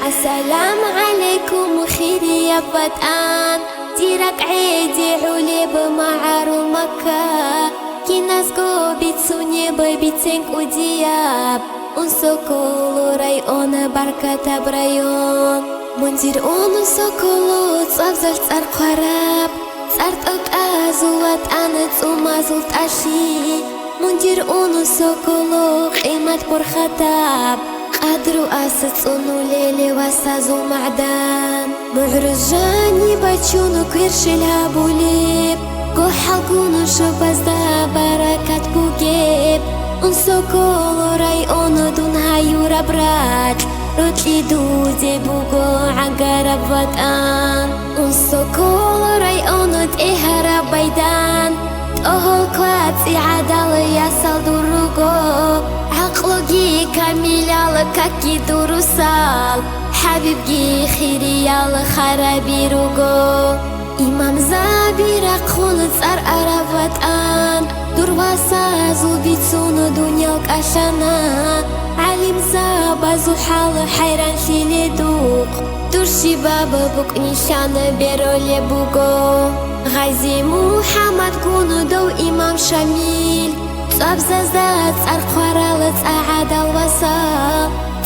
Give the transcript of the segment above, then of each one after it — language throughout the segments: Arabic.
السلام عليكم خيري يا فتان تيرك عيدي علي بمعار مكة كي ناس قو بيتسوني بيتسنك ودياب انسوكولو رايون بركة برايون منزير اونو سوكولو تصابزل تسار قراب تسارت ازوات انا تسومازل تاشي منزير اونو سوكولو قيمة برختاب قدروا أستصنوا ليلي واسازوا معدان معرجاني باتشونو كيرش الهابوليب قو حلقونو شباز دا بركات بوجيب انسو كولو رايونو دون هايو ربرات روتلي دوزي بوغو عقارب فتان انسو كولو رايونو تيها ربايدان اوهو كواتي عدال ياسال دروغو عقلوغي كامل كاكي دروسال حبيبي خيري يالا خرابي روغو إمام زابيرا خون صار أرافات آن درواسا زوبي تسونو دنيا وكاشانا علم زابازو حال حيران شيلي دوق دورشي بابا بوك نيشان بيرولي بوغو غايزي محمد كونو دو إمام شميل صابزازات أرخوارالت أعادة الوسا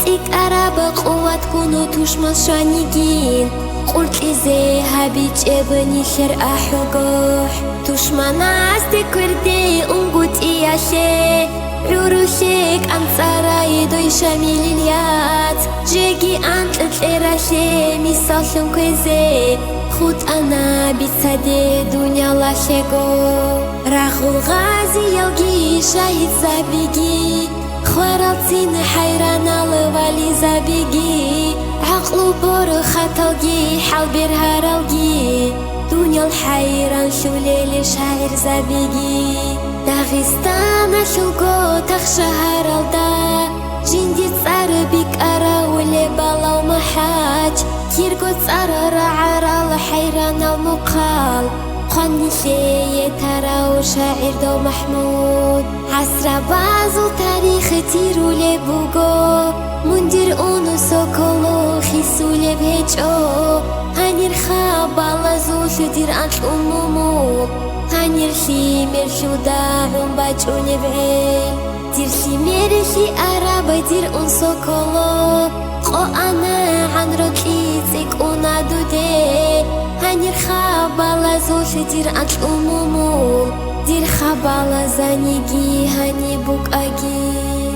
تيك أراب قوات كونو توشمس شانيجين قلت إزي هابيج إبني خير أحوغوح توشمانا استكوردي أنقوت إياشي عروشيك أنصاري دوي شامل اليات جيجي أنت الإراشي ميسال شنكوزي خود أنا بيتصدي دنيا لاشيغو راخو الغازي يلقي شاهد زابيجي خوارالتين حيرانا لوالي زابيجي عقلو بور خطلقي حال بير هارالقي دنيا الحيران شو ليلي شاعر زابيجي داغستان شلقو تخشى هارالدا جندي تصار بيك أرا ولي بالا ومحاج كيرقو تصار رعارا لحيران المقال قني شي ترى وشاعر دو محمود عسرا بازو تاريخ تيرو لبوغو مندير اونو سوكولو خيسو لبهجو هنير خابالا زوشو دير انت الامومو هنير شي مرشو داعون باجو نبعيل دير شي مرشي ارابا دير اون سوكولو قو انا عن روكي تيك اونا دودي هنير خابالا زوشو دير انت الامومو دير خابالا زانيجي هني بوك اجي